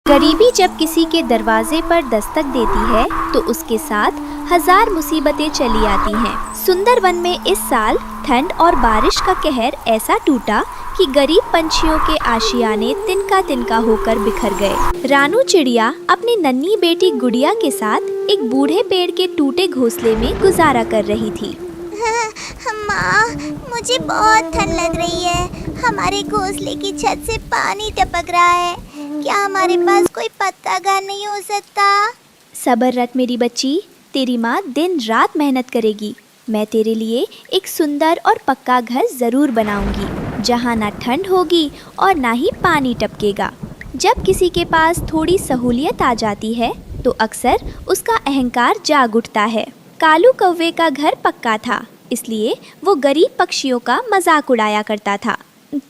गरीबी जब किसी के दरवाजे पर दस्तक देती है तो उसके साथ हजार मुसीबतें चली आती हैं। सुंदरवन में इस साल ठंड और बारिश का कहर ऐसा टूटा कि गरीब पंछियों के आशियाने तिनका तिनका होकर बिखर गए। रानू चिड़िया अपनी नन्ही बेटी गुड़िया के साथ एक बूढ़े पेड़ के टूटे घोंसले में गुजारा कर रही थी। माँ, मुझे बहुत ठंड लग रही है। हमारे घोंसले की छत से पानी टपक रहा है। क्या हमारे पास कोई पत्ता घर नहीं हो सकता? सब्र रख मेरी बच्ची, तेरी माँ दिन रात मेहनत करेगी। मैं तेरे लिए एक सुंदर और पक्का घर जरूर बनाऊंगी, जहाँ ना ठंड होगी और ना ही पानी टपकेगा। जब किसी के पास थोड़ी सहूलियत आ जाती है तो अक्सर उसका अहंकार जाग उठता है। कालू कौवे का घर पक्का था, इसलिए वो गरीब पक्षियों का मजाक उड़ाया करता था।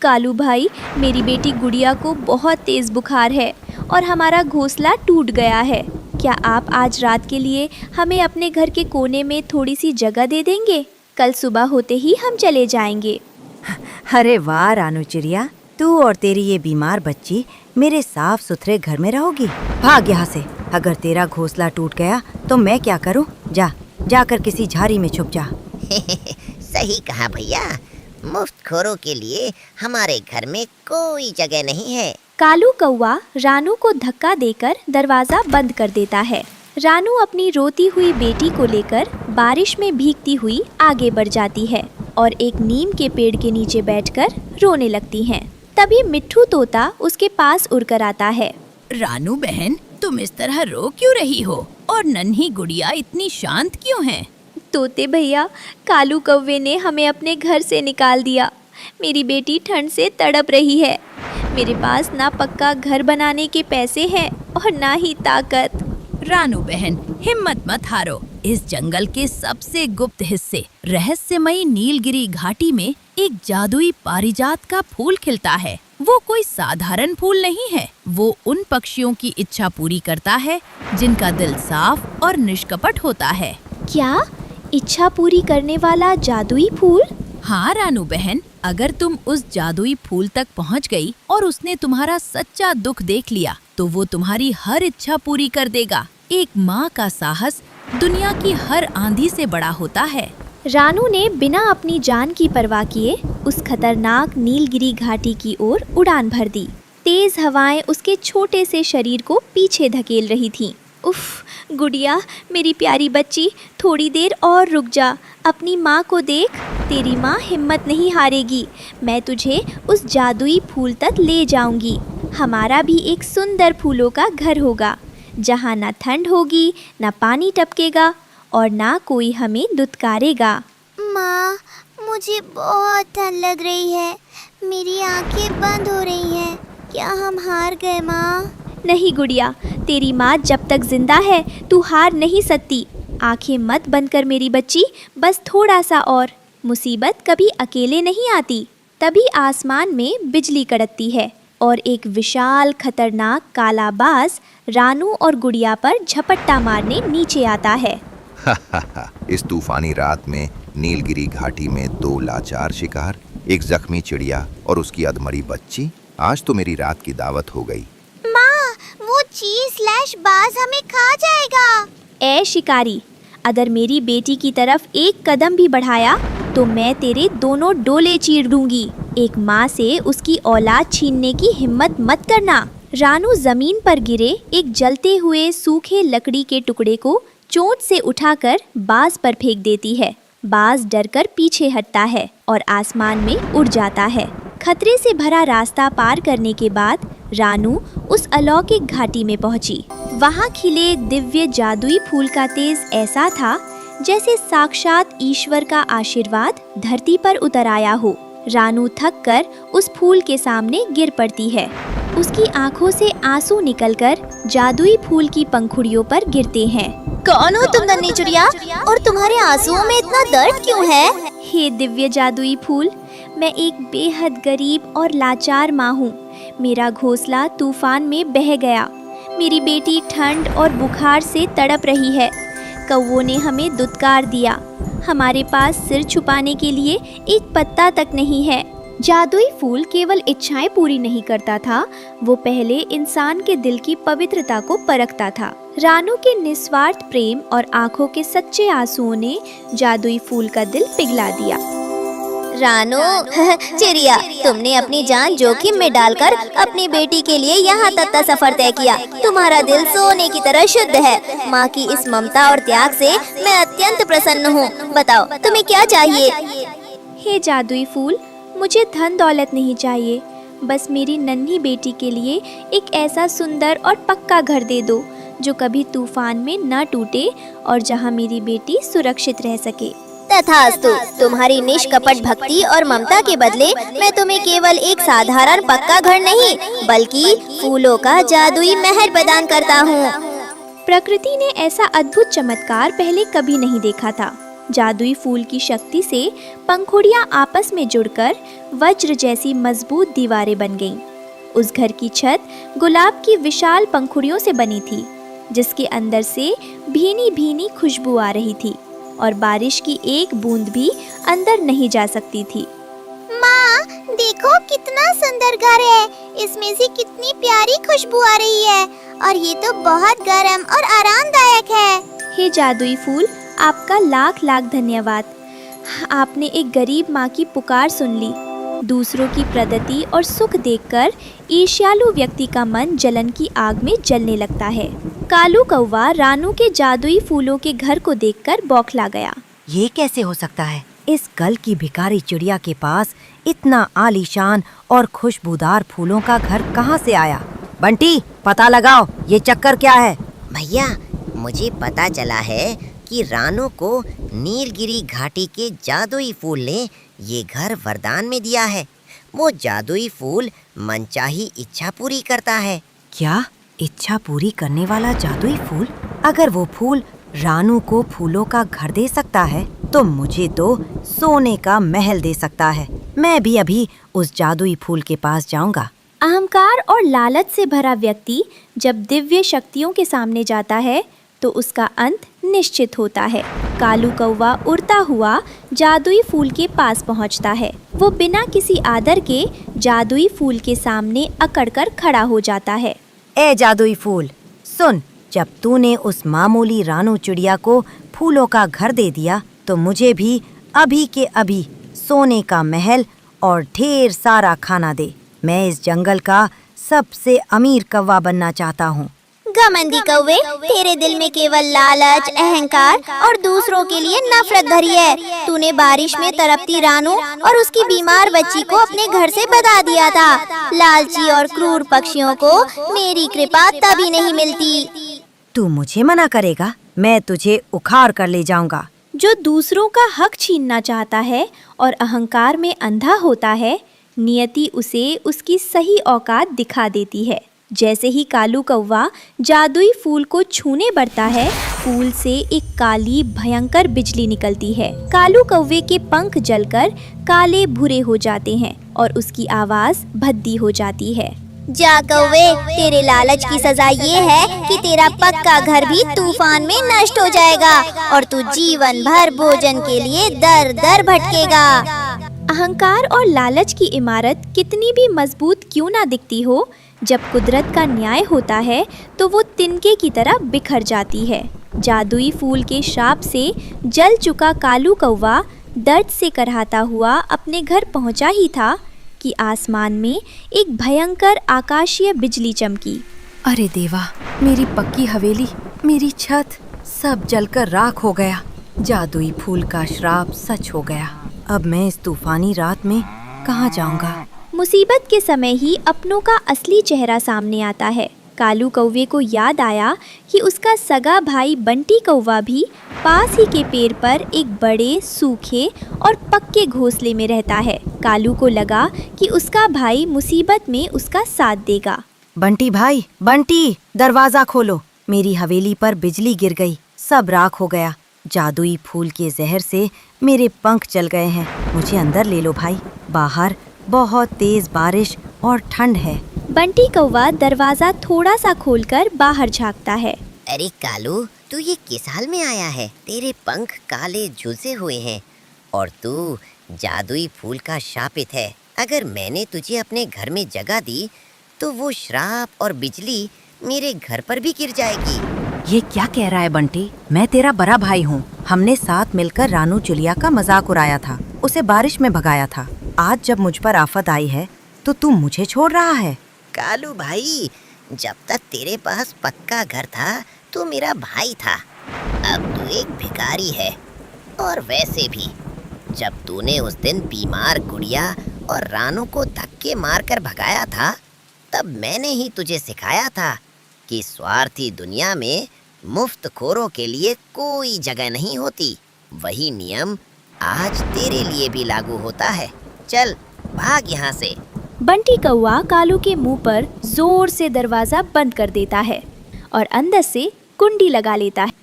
कालू भाई, मेरी बेटी गुड़िया को बहुत तेज़ बुखार है और हमारा घोंसला टूट गया है। क्या आप आज रात के लिए हमें अपने घर के कोने में थोड़ी सी जगह दे देंगे? कल सुबह होते ही हम चले जाएंगे। अरे वाह रानू चिड़िया, तू और तेरी ये बीमार बच्ची मेरे साफ सुथरे घर में रहोगी। भाग यहाँ से। अगर तेरा घोंसला टूट गया तो मैं क्या करूँ? जाकर किसी झाड़ी में छुप जा। सही कहा भैया, मुफ्तखोरों के लिए हमारे घर में कोई जगह नहीं है। कालू कौवा रानू को धक्का देकर दरवाजा बंद कर देता है। रानू अपनी रोती हुई बेटी को लेकर बारिश में भीगती हुई आगे बढ़ जाती है और एक नीम के पेड़ के नीचे बैठकर रोने लगती हैं। तभी मिट्ठू तोता उसके पास उड़कर आता है। रानू बहन, तुम इस तरह रो क्यों रही हो और नन्ही गुड़िया इतनी शांत क्यों है? तोते भैया, कालू कौवे ने हमें अपने घर से निकाल दिया। मेरी बेटी ठंड से तड़प रही है। मेरे पास ना पक्का घर बनाने के पैसे हैं और ना ही ताकत। रानू बहन, हिम्मत मत हारो। इस जंगल के सबसे गुप्त हिस्से रहस्यमयी नीलगिरी घाटी में एक जादुई पारिजात का फूल खिलता है। वो कोई साधारण फूल नहीं है। वो उन पक्षियों की इच्छा पूरी करता है जिनका दिल साफ और निष्कपट होता है। क्या? इच्छा पूरी करने वाला जादुई फूल? हाँ रानू बहन, अगर तुम उस जादुई फूल तक पहुँच गई और उसने तुम्हारा सच्चा दुख देख लिया तो वो तुम्हारी हर इच्छा पूरी कर देगा। एक माँ का साहस दुनिया की हर आंधी से बड़ा होता है। रानू ने बिना अपनी जान की परवाह किए उस खतरनाक नीलगिरी घाटी की ओर उड़ान भर दी। तेज हवाएं उसके छोटे से शरीर को पीछे धकेल रही थीं। उफ, गुड़िया, मेरी प्यारी बच्ची, थोड़ी देर और रुक जा। अपनी माँ को देख, तेरी माँ हिम्मत नहीं हारेगी। मैं तुझे उस जादुई फूल तक ले जाऊंगी। हमारा भी एक सुंदर फूलों का घर होगा, जहाँ ना ठंड होगी, ना पानी टपकेगा और ना कोई हमें दुत्कारेगा। माँ, मुझे बहुत ठंड लग रही है। मेरी आंखें बंद हो रही हैं। क्या हम हार गए माँ? नहीं गुड़िया, तेरी माँ जब तक जिंदा है तू हार नहीं सकती। आंखें मत बंद कर मेरी बच्ची, बस थोड़ा सा और। मुसीबत कभी अकेले नहीं आती। तभी आसमान में बिजली कड़कती है और एक विशाल खतरनाक काला बाज रानू और गुड़िया पर झपट्टा मारने नीचे आता है। इस तूफानी रात में नीलगिरी घाटी में दो लाचार शिकार, एक जख्मी चिड़िया और उसकी अधमरी बच्ची। आज तो मेरी रात की दावत हो गई। माँ, वो चीज़/बाज हमें खा जाएगा। ए शिकारी, अगर मेरी बेटी की तरफ एक कदम भी बढ़ाया तो मैं तेरे दोनों डोले चीर दूंगी। एक माँ से उसकी औलाद छीनने की हिम्मत मत करना। रानू जमीन पर गिरे एक जलते हुए सूखे लकड़ी के टुकड़े को चोट से उठाकर बाज पर फेंक देती है। बाज डरकर पीछे हटता है और आसमान में उड़ जाता है। खतरे से भरा रास्ता पार करने के बाद रानू उस अलौकिक घाटी में पहुंची। वहां खिले दिव्य जादुई फूल का तेज ऐसा था जैसे साक्षात ईश्वर का आशीर्वाद धरती पर उतर आया हो। रानू थक कर उस फूल के सामने गिर पड़ती है। उसकी आंखों से आंसू निकलकर जादुई फूल की पंखुड़ियों पर गिरते हैं। कौन हो तुम नन्ही चिड़िया, और तुम्हारे आंसुओं में इतना दर्द क्यों है? हे दिव्य जादुई फूल, मैं एक बेहद गरीब और लाचार माँ हूँ। मेरा घोंसला तूफान में बह गया। मेरी बेटी ठंड और बुखार से तड़प रही है। कौवों ने हमें दुत्कार दिया। हमारे पास सिर छुपाने के लिए एक पत्ता तक नहीं है। जादुई फूल केवल इच्छाएं पूरी नहीं करता था, वो पहले इंसान के दिल की पवित्रता को परखता था। रानू के निस्वार्थ प्रेम और आंखों के सच्चे आंसुओं ने जादुई फूल का दिल पिघला दिया। रानू चिड़िया, तुमने अपनी जान जोखिम में डालकर अपनी बेटी के लिए यहाँ तक का सफर तय किया। तुम्हारा दिल सोने की तरह शुद्ध है। माँ की इस ममता और त्याग से मैं अत्यंत प्रसन्न हूँ। बताओ तुम्हें क्या चाहिए? हे जादुई फूल, मुझे धन दौलत नहीं चाहिए, बस मेरी नन्ही बेटी के लिए एक ऐसा सुंदर और पक्का घर दे दो जो कभी तूफान में न टूटे और जहाँ मेरी बेटी सुरक्षित रह सके। तथास्तु। तुम्हारी निष्कपट भक्ति और ममता के बदले मैं तुम्हें केवल एक साधारण पक्का घर नहीं बल्कि फूलों का जादुई महल प्रदान करता हूँ। प्रकृति ने ऐसा अद्भुत चमत्कार पहले कभी नहीं देखा था। जादुई फूल की शक्ति से पंखुड़ियाँ आपस में जुड़कर वज्र जैसी मजबूत दीवारें बन गईं। उस घर की छत गुलाब की विशाल पंखुड़ियों से बनी थी, जिसके अंदर से भीनी भीनी खुशबू आ रही थी और बारिश की एक बूंद भी अंदर नहीं जा सकती थी। माँ देखो कितना सुंदर घर है। इसमें से कितनी प्यारी खुशबू आ रही है और ये तो बहुत गर्म और आरामदायक है। हे जादुई फूल, आपका लाख लाख धन्यवाद। आपने एक गरीब माँ की पुकार सुन ली। दूसरों की प्रगति और सुख देखकर ईर्ष्यालु व्यक्ति का मन जलन की आग में जलने लगता है। कालू कौवा रानू के जादुई फूलों के घर को देखकर बौखला गया। ये कैसे हो सकता है? इस कल की भिखारी चिड़िया के पास इतना आलीशान और खुशबूदार फूलों का घर कहाँ से आया? बंटी, पता लगाओ ये चक्कर क्या है। भैया, मुझे पता चला है कि रानू को नीलगिरी घाटी के जादुई फूल ने ये घर वरदान में दिया है। वो जादुई फूल मनचाही इच्छा पूरी करता है। क्या इच्छा पूरी करने वाला जादुई फूल? अगर वो फूल रानू को फूलों का घर दे सकता है तो मुझे तो सोने का महल दे सकता है। मैं भी अभी उस जादुई फूल के पास जाऊंगा। अहंकार और लालच से भरा व्यक्ति जब दिव्य शक्तियों के सामने जाता है तो उसका अंत निश्चित होता है। कालू कौवा उड़ता हुआ जादुई फूल के पास पहुंचता है। वो बिना किसी आदर के जादुई फूल के सामने अकड़कर खड़ा हो जाता है। ए जादुई फूल, सुन, जब तूने उस मामूली रानू चिड़िया को फूलों का घर दे दिया तो मुझे भी अभी के अभी सोने का महल और ढेर सारा खाना दे। मैं इस जंगल का सबसे अमीर कौवा बनना चाहता हूँ। घमंडी कौवे, तेरे दिल में केवल लालच, अहंकार और दूसरों के लिए नफरत भरी है। तूने बारिश में तड़पती रानू और उसकी बीमार बच्ची को अपने घर से भगा दिया था। लालची और क्रूर पक्षियों को मेरी कृपा तभी नहीं मिलती। तू मुझे मना करेगा? मैं तुझे उखाड़ कर ले जाऊंगा। जो दूसरों का हक छीनना चाहता है और अहंकार में अंधा होता है, नियति उसे उसकी सही औकात दिखा देती है। जैसे ही कालू कौवा जादुई फूल को छूने बढ़ता है, फूल से एक काली भयंकर बिजली निकलती है। कालू कौवे के पंख जलकर काले भूरे हो जाते हैं और उसकी आवाज भद्दी हो जाती है। जा कौवे, तेरे लालच की सजा ये है कि तेरा पक्का घर भी तूफान में नष्ट हो जाएगा और तू जीवन भर भोजन के लिए दर दर भटकेगा। अहंकार और लालच की इमारत कितनी भी मजबूत क्यों ना दिखती हो, जब कुदरत का न्याय होता है तो वो तिनके की तरह बिखर जाती है। जादुई फूल के श्राप से जल चुका कालू कौवा दर्द से कराहता हुआ अपने घर पहुंचा ही था कि आसमान में एक भयंकर आकाशीय बिजली चमकी। अरे देवा, मेरी पक्की हवेली, मेरी छत सब जलकर राख हो गया। जादुई फूल का श्राप सच हो गया। अब मैं इस तूफानी रात में कहाँ जाऊंगा? मुसीबत के समय ही अपनों का असली चेहरा सामने आता है। कालू कौवे को याद आया कि उसका सगा भाई बंटी कौवा भी पास ही के पेड़ पर एक बड़े, सूखे और पक्के घोंसले में रहता है। कालू को लगा कि उसका भाई मुसीबत में उसका साथ देगा। बंटी भाई, बंटी, दरवाजा खोलो। मेरी हवेली पर बिजली गिर गई, सब राख हो गया। जादुई फूल के जहर से मेरे पंख जल गए हैं। मुझे अंदर ले लो भाई। बाहर बहुत तेज बारिश और ठंड है। बंटी कौवा दरवाजा थोड़ा सा खोलकर बाहर झांकता है। अरे कालू, तू ये किस हाल में आया है? तेरे पंख काले झुलसे हुए हैं और तू जादुई फूल का शापित है। अगर मैंने तुझे अपने घर में जगह दी तो वो श्राप और बिजली मेरे घर पर भी गिर जाएगी। ये क्या कह रहा है बंटी? मैं तेरा बड़ा भाई हूँ। हमने साथ मिलकर रानू चिड़िया का मजाक उड़ाया था, उसे बारिश में भगाया था। आज जब मुझ पर आफत आई है तो तू मुझे छोड़ रहा है। कालू भाई, जब तक तेरे पास पक्का घर था तो मेरा भाई था। अब तू एक भिखारी है। और वैसे भी जब तूने उस दिन बीमार गुड़िया और रानू को धक्के मारकर भगाया था, तब मैंने ही तुझे सिखाया था कि स्वार्थी दुनिया में मुफ्तखोरों के लिए कोई जगह नहीं होती। वही नियम आज तेरे लिए भी लागू होता है। चल भाग यहाँ से। बंटी कौवा कालू के मुंह पर जोर से दरवाजा बंद कर देता है और अंदर से कुंडी लगा लेता है।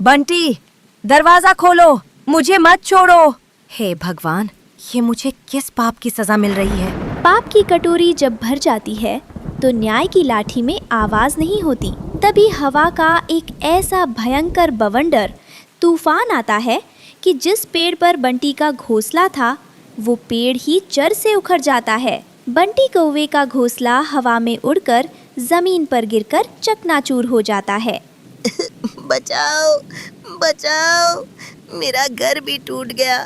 बंटी, दरवाजा खोलो, मुझे मत छोड़ो। हे भगवान, ये मुझे किस पाप की सजा मिल रही है? पाप की कटोरी जब भर जाती है तो न्याय की लाठी में आवाज नहीं होती। तभी हवा का एक ऐसा भयंकर बवंडर तूफान आता है कि जिस पेड़ पर बंटी का घोंसला था वो पेड़ ही जड़ से उखड़ जाता है। बंटी कौवे का घोंसला हवा में उड़कर जमीन पर गिरकर चकनाचूर हो जाता है। बचाओ, बचाओ, मेरा घर भी टूट गया।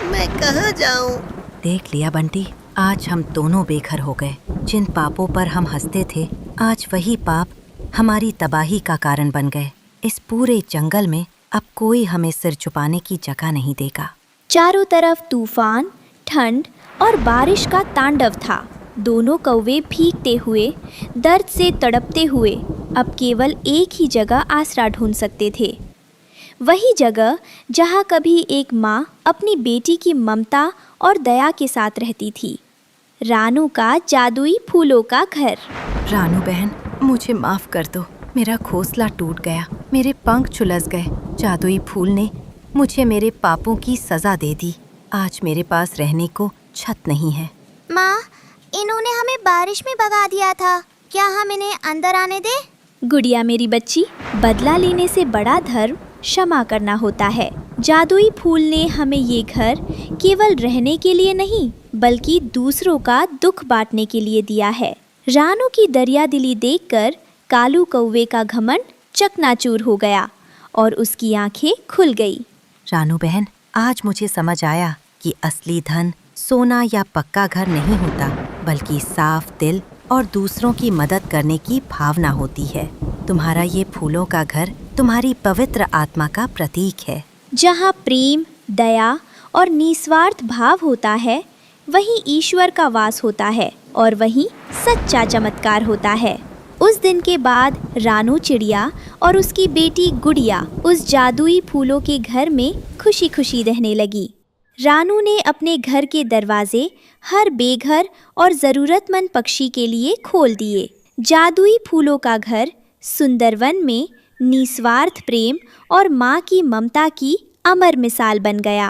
मैं कहाँ जाऊँ? देख लिया बंटी, आज हम दोनों बेघर हो गए। जिन पापों पर हम हंसते थे, आज वही पाप हमारी तबाही का कारण बन गए। इस पूरे जंगल में अब कोई हमें सिर छुपाने की जगह नहीं देगा। चारों तरफ तूफान, ठंड और बारिश का तांडव था। दोनों कौवे भीगते हुए, दर्द से तड़पते हुए अब केवल एक ही जगह आसरा ढूंढ सकते थे। वही जगह जहाँ कभी एक माँ अपनी बेटी की ममता और दया के साथ रहती थी। रानू का जादुई फूलों का घर। रानू बहन, मुझे माफ कर दो। मेरा घोंसला टूट गया, मेरे पंख झुलस गए। जादुई फूल ने मुझे मेरे पापों की सजा दे दी। आज मेरे पास रहने को छत नहीं है। माँ, इन्होंने हमें बारिश में भगा दिया था। क्या हम इन्हें अंदर आने दें? गुड़िया मेरी बच्ची, बदला लेने से बड़ा धर्म क्षमा करना होता है। जादुई फूल ने हमें ये घर केवल रहने के लिए नहीं बल्कि दूसरों का दुख बांटने के लिए दिया है। रानू की दरियादिली देखकर कालू कौवे का घमंड चकनाचूर हो गया और उसकी आंखें खुल गई। रानू बहन, आज मुझे समझ आया कि असली धन सोना या पक्का घर नहीं होता, बल्कि साफ दिल और दूसरों की मदद करने की भावना होती है। तुम्हारा ये फूलों का घर तुम्हारी पवित्र आत्मा का प्रतीक है। जहाँ प्रेम, दया और निस्वार्थ भाव होता है, वहीं ईश्वर का वास होता है और वहीं सच्चा चमत्कार होता है। उस दिन के बाद रानू चिड़िया और उसकी बेटी गुड़िया उस जादुई फूलों के घर में खुशी खुशी रहने लगी। रानू ने अपने घर के दरवाजे हर बेघर और ज़रूरतमंद पक्षी के लिए खोल दिए। जादुई फूलों का घर सुंदरवन में निस्वार्थ प्रेम और माँ की ममता की अमर मिसाल बन गया।